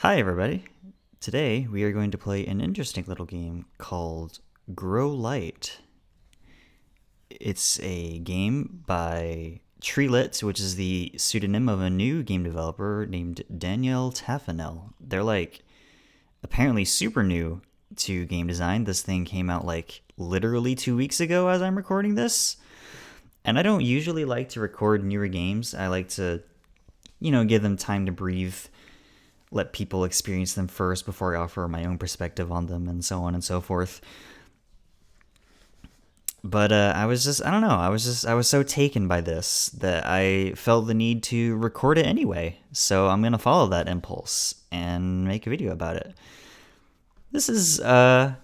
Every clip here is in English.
Hi, everybody. Today we are going to play an interesting little game called Grow Light. It's a game by Treelit, which is the pseudonym of a new game developer named Danielle Taffanel. They're apparently super new to game design. This thing came out literally 2 weeks ago as I'm recording this. And I don't usually like to record newer games. I like to, give them time to breathe, let people experience them first before I offer my own perspective on them, and so on and so forth. But I don't know, I was so taken by this that I felt the need to record it anyway. So I'm going to follow that impulse and make a video about it. This is sort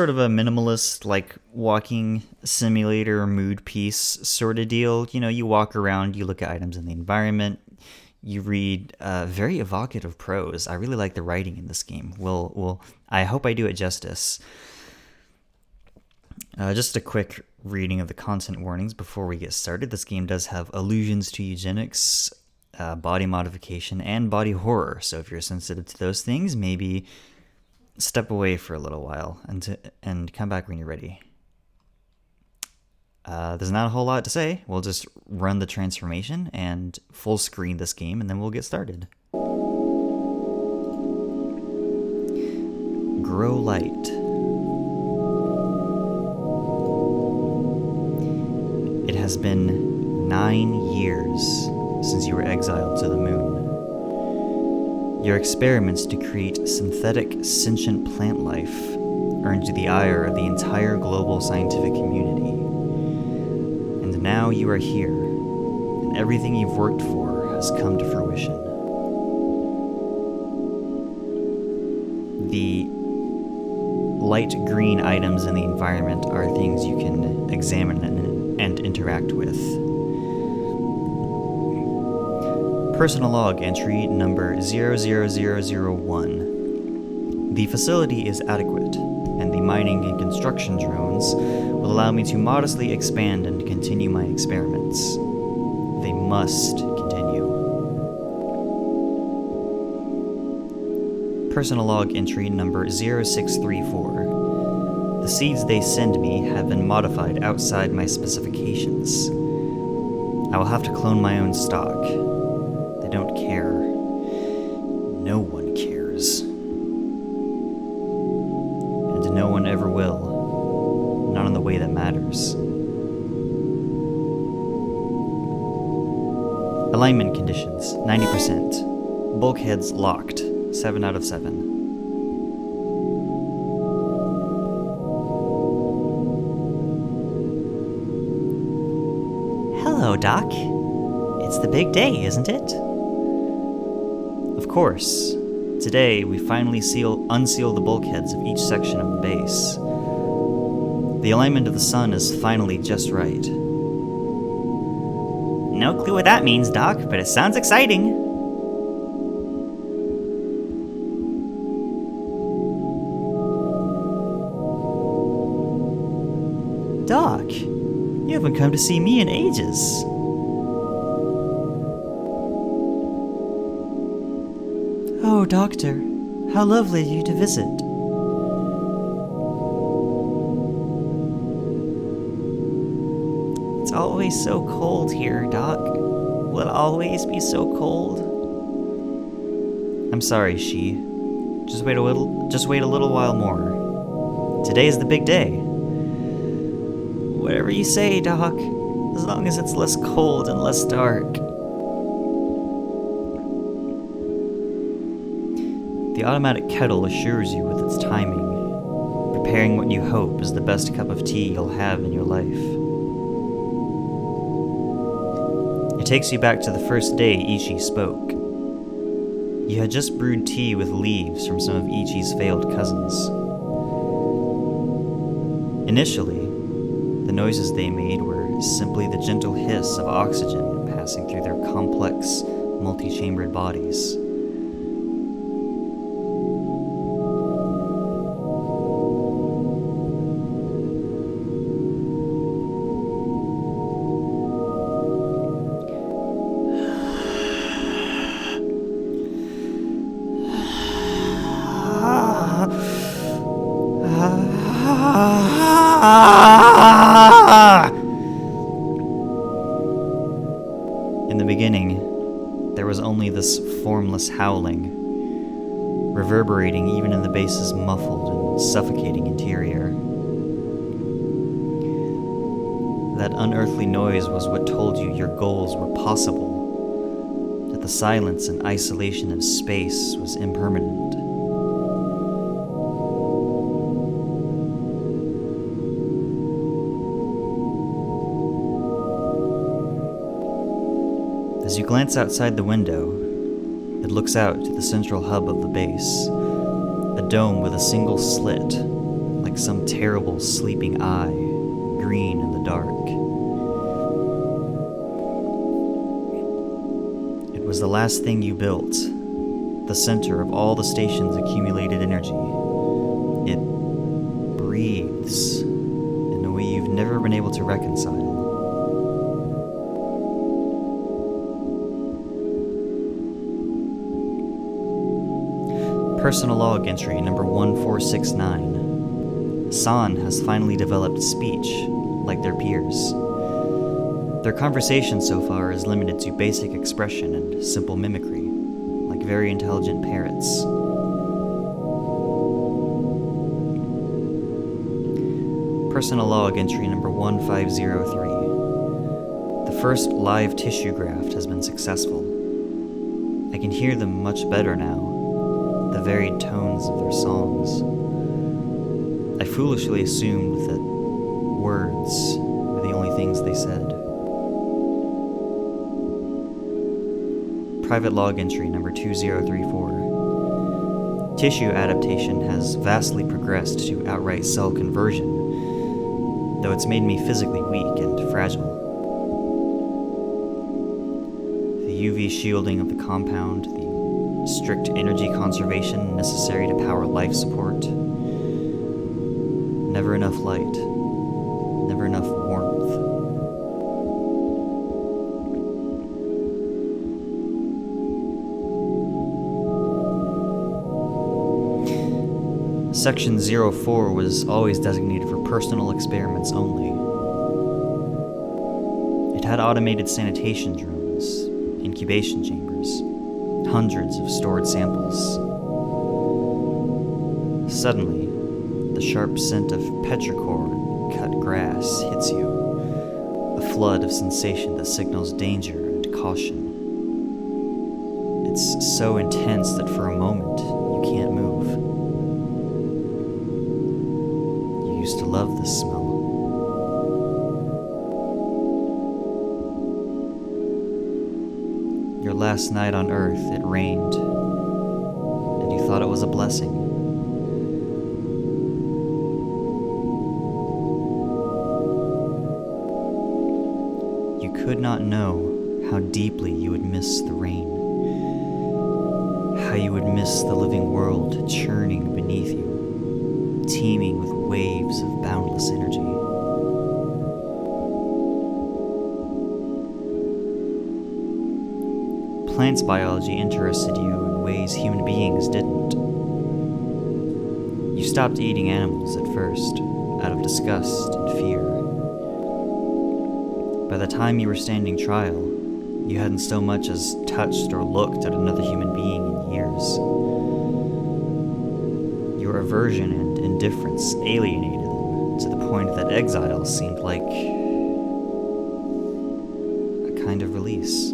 of a minimalist, walking simulator mood piece sort of deal. You walk around, you look at items in the environment, you read very evocative prose. I really like the writing in this game. I hope I do it justice. Just a quick reading of the content warnings before we get started. This game does have allusions to eugenics, body modification, and body horror. So if you're sensitive to those things, maybe step away for a little while and come back when you're ready. There's not a whole lot to say. We'll just run the transformation and full screen this game, and then we'll get started. Grow Light. It has been 9 years since you were exiled to the moon. Your experiments to create synthetic sentient plant life earned you the ire of the entire global scientific community. And now you are here, and everything you've worked for has come to fruition. The light green items in the environment are things you can examine and interact with. Personal log entry number 00001. The facility is adequate, and the mining and construction drones will allow me to modestly expand and continue my experiments. They must continue. Personal log entry number 0634. The seeds they send me have been modified outside my specifications. I will have to clone my own stock. They don't care. No one cares. And no one ever will. Not in the way that matters. Alignment conditions, 90%. Bulkheads locked, 7 out of 7. Hello, Doc. It's the big day, isn't it? Of course. Today, we finally unseal the bulkheads of each section of the base. The alignment of the sun is finally just right. No clue what that means, Doc, but it sounds exciting. Doc, you haven't come to see me in ages. Oh, Doctor, how lovely of you to visit. It's always so cold here, Doc. Will it always be so cold? I'm sorry, She. Just wait a little while more. Today is the big day. Whatever you say, Doc, as long as it's less cold and less dark. The automatic kettle assures you with its timing, preparing what you hope is the best cup of tea you'll have in your life. It takes you back to the first day Ichi spoke. You had just brewed tea with leaves from some of Ichi's failed cousins. Initially, the noises they made were simply the gentle hiss of oxygen passing through their complex, multi-chambered bodies. there was only this formless howling, reverberating even in the base's muffled and suffocating interior. That unearthly noise was what told you your goals were possible, that the silence and isolation of space was impermanent. As you glance outside the window, it looks out to the central hub of the base, a dome with a single slit, like some terrible sleeping eye, green in the dark. It was the last thing you built, the center of all the station's accumulated energy. It breathes in a way you've never been able to reconcile. Personal log entry number 1469. San has finally developed speech, like their peers. Their conversation so far is limited to basic expression and simple mimicry, like very intelligent parrots. Personal log entry number 1503. The first live tissue graft has been successful. I can hear them much better now, the varied tones of their songs. I foolishly assumed that words were the only things they said. Private log entry number 2034. Tissue adaptation has vastly progressed to outright cell conversion, though it's made me physically weak and fragile. The UV shielding of the compound, the strict energy conservation necessary to power life support. Never enough light, never enough warmth. Section 04 was always designated for personal experiments only. It had automated sanitation drones, incubation chambers, hundreds of stored samples. Suddenly, the sharp scent of petrichor and cut grass hits you, a flood of sensation that signals danger and caution. It's so intense that for a moment, you can't move. You used to love this smell. Your last night on Earth, it rained, and you thought it was a blessing. You could not know how deeply you would miss the rain, how you would miss the living world churning beneath you, teeming with waves of boundless energy. Plants biology interested you in ways human beings didn't. You stopped eating animals at first, out of disgust and fear. By the time you were standing trial, you hadn't so much as touched or looked at another human being in years. Your aversion and indifference alienated them to the point that exile seemed like a kind of release.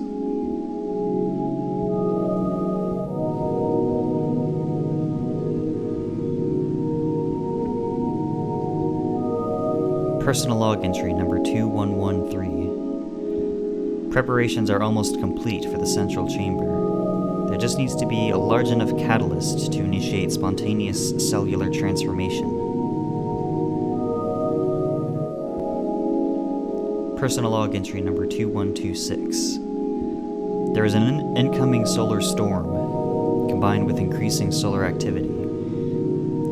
Personal log entry number 2113. Preparations are almost complete for the central chamber. There just needs to be a large enough catalyst to initiate spontaneous cellular transformation. Personal log entry number 2126. There is an incoming solar storm, combined with increasing solar activity.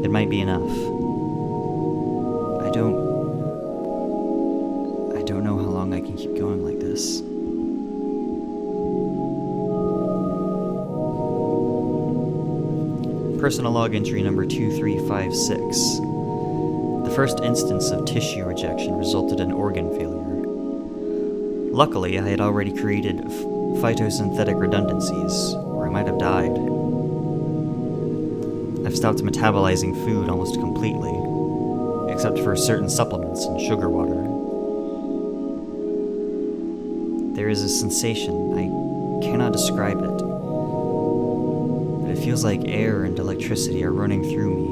It might be enough. I don't know how long I can keep going like this. Personal log entry number 2356. The first instance of tissue rejection resulted in organ failure. Luckily, I had already created phytosynthetic redundancies, or I might have died. I've stopped metabolizing food almost completely, except for certain supplements and sugar water. There is a sensation, I cannot describe it, but it feels like air and electricity are running through me,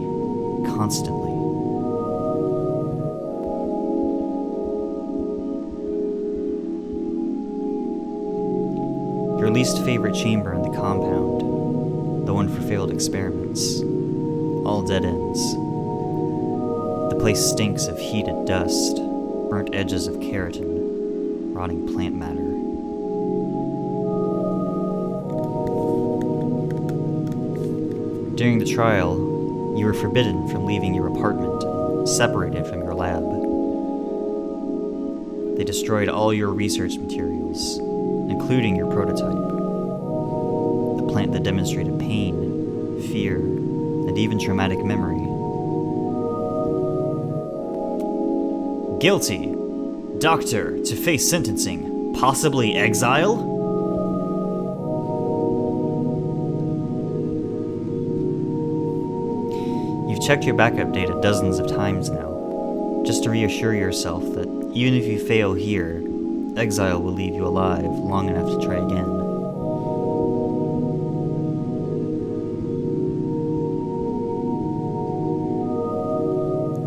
constantly. Your least favorite chamber in the compound, the one for failed experiments, all dead ends. The place stinks of heated dust, burnt edges of keratin, rotting plant matter. During the trial, you were forbidden from leaving your apartment, separated from your lab. They destroyed all your research materials, including your prototype, the plant that demonstrated pain, fear, and even traumatic memory. Guilty. Doctor, to face sentencing, possibly exile? You've checked your backup data dozens of times now, just to reassure yourself that even if you fail here, exile will leave you alive long enough to try again.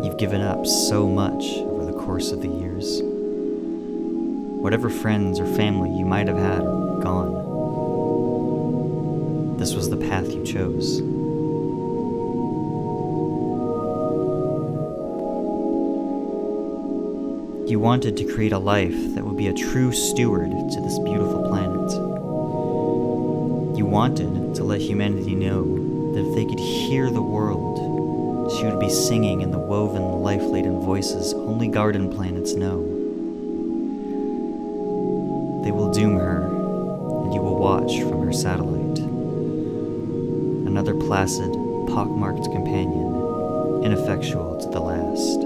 You've given up so much over the course of the years. Whatever friends or family you might have had are gone. This was the path you chose. You wanted to create a life that would be a true steward to this beautiful planet. You wanted to let humanity know that if they could hear the world, she would be singing in the woven, life-laden voices only garden planets know. They will doom her, and you will watch from her satellite. Another placid, pockmarked companion, ineffectual to the last.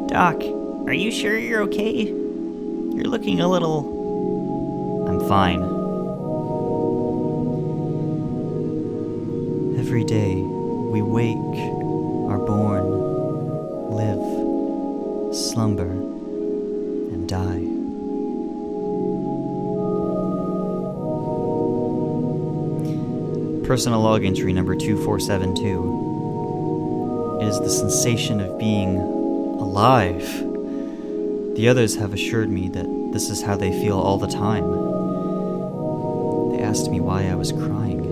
Doc, are you sure you're okay? You're looking a little... I'm fine. Every day, we wake, are born, live, slumber, and die. Personal log entry number 2472. It is the sensation of being alive. The others have assured me that this is how they feel all the time. They asked me why I was crying.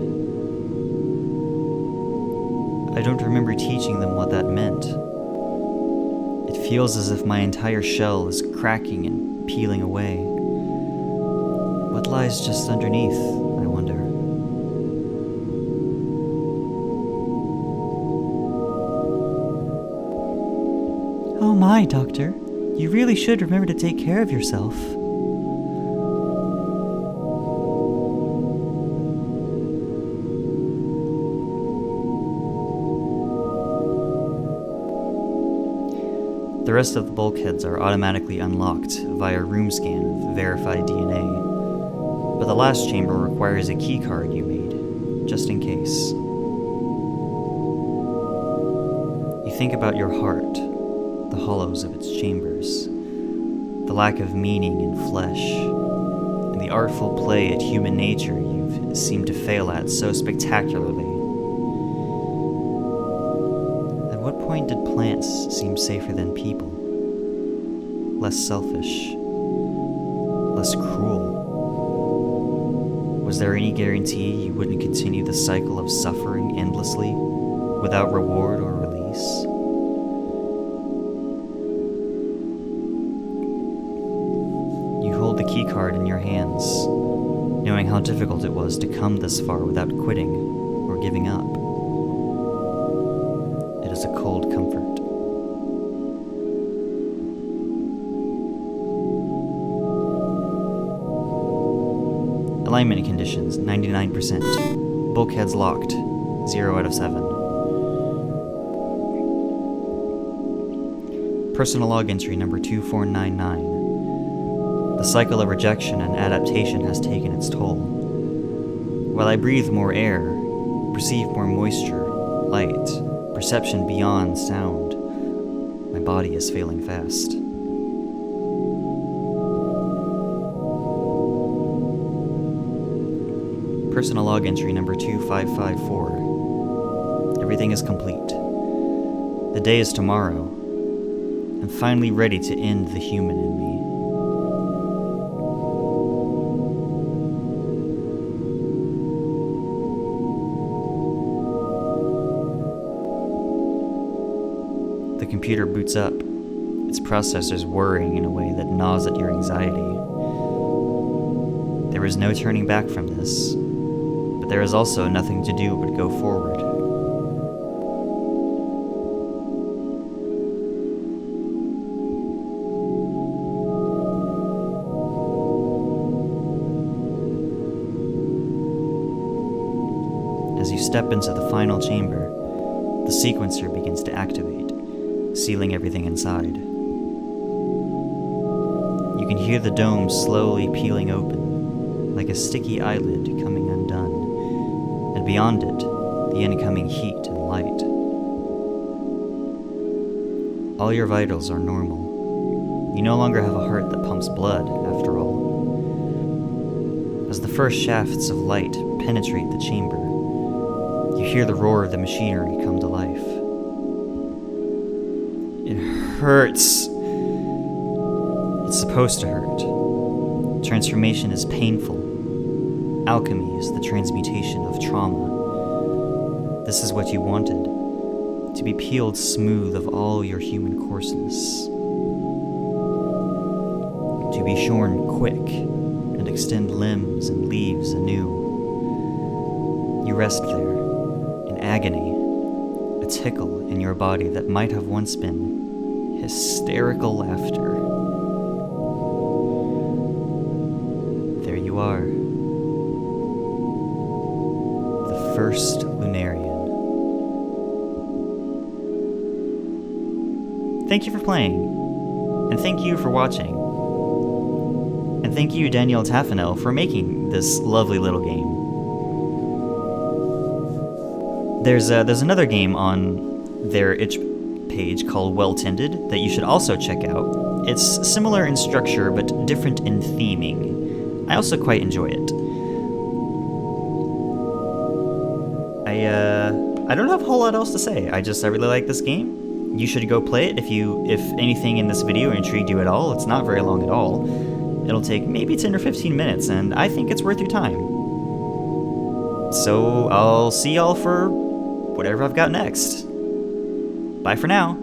I don't remember teaching them what that meant. It feels as if my entire shell is cracking and peeling away. What lies just underneath, I wonder? Oh my, Doctor. You really should remember to take care of yourself. The rest of the bulkheads are automatically unlocked via room scan of verified DNA, but the last chamber requires a keycard you made, just in case. You think about your heart, the hollows of its chambers, the lack of meaning in flesh, and the artful play at human nature you've seemed to fail at so spectacularly. At what point did plants seem safer than people? Less selfish, less cruel? Was there any guarantee you wouldn't continue the cycle of suffering endlessly, without reward or release? The keycard in your hands, knowing how difficult it was to come this far without quitting or giving up. It is a cold comfort. Alignment conditions, 99%. Bulkheads locked, 0 out of 7. Personal log entry number 2499. The cycle of rejection and adaptation has taken its toll. While I breathe more air, perceive more moisture, light, perception beyond sound, my body is failing fast. Personal log entry number 2554. Everything is complete. The day is tomorrow. I'm finally ready to end the human in me. The computer boots up, its processors whirring in a way that gnaws at your anxiety. There is no turning back from this, but there is also nothing to do but go forward. As you step into the final chamber, the sequencer begins to activate, sealing everything inside. You can hear the dome slowly peeling open, like a sticky eyelid coming undone, and beyond it, the incoming heat and light. All your vitals are normal. You no longer have a heart that pumps blood, after all. As the first shafts of light penetrate the chamber, you hear the roar of the machinery come to life. It hurts. It's supposed to hurt. Transformation is painful. Alchemy is the transmutation of trauma. This is what you wanted, to be peeled smooth of all your human coarseness. To be shorn quick and extend limbs and leaves anew. You rest there, in agony, a tickle in your body that might have once been hysterical laughter. There you are. The first Lunarian. Thank you for playing, and thank you for watching. And thank you, Danielle Taffanel, for making this lovely little game. There's another game on their itch page called Well Tended that you should also check out. It's similar in structure but different in theming. I also quite enjoy it. I don't have a whole lot else to say. I really like this game. You should go play it if anything in this video intrigued you at all. It's not very long at all. It'll take maybe 10 or 15 minutes, and I think it's worth your time. So I'll see y'all for whatever I've got next. Bye for now.